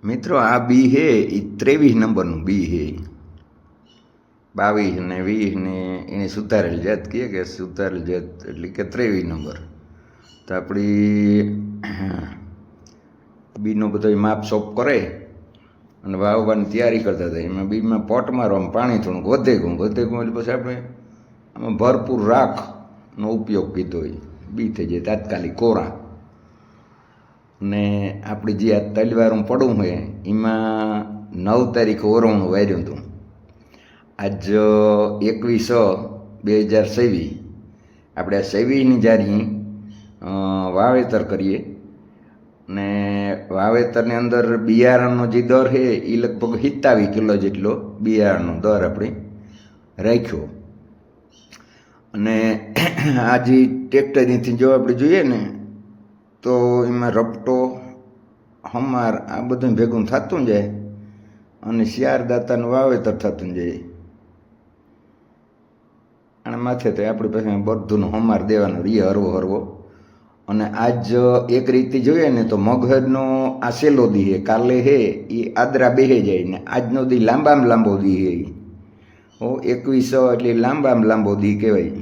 મિત્રો આ બી હે એ 23 નંબરનું બી હે 22 ને 20 ને એને સુધારેલ જાત કહે કે સુધારેલ જાત એટલે કે 23 નંબર. તો આપણી બીનો બધો માપ સોપ કરે અને વાવવાની તૈયારી કરતા હતા. એમાં બીમાં પોટ મારવામાં પાણી થોડુંક વધે ગયું એટલે પછી આપણે આમાં ભરપૂર રાખનો ઉપયોગ કીધો હોય. બી થઈ જાય તાત્કાલિક કોરા. ને આપણી જે આ તલવારું પડવું હોય એમાં 9 તારીખે ઓરવણું વાર્યું હતું. આજ 21/6/2023 આપણે આ 27ની જારી વાવેતર કરીએ ને વાવેતરની અંદર બિયારણનો જે દર છે એ લગભગ 27 કિલો જેટલો બિયારણનો દર આપણે રાખ્યો. અને આ જે ટ્રેક્ટરથી જો આપણે જોઈએ ને તો એમાં રપટો હમાર આ બધું ભેગું થતું જાય અને શિયાર દાતાનું વાવેતર થતું જાય. અને માથે તો આપણી પાસે બધુંનો હમાર દેવાનો રહીએ હરવો. અને આજ એક રીતે જોઈએ ને તો મગહરનો આ સેલો દી હે, કાલે હે એ આદરા બેહે જાય ને આજનો દી લાંબામાં લાંબો દી હે. 21 એટલે લાંબામાં લાંબો દી કહેવાય.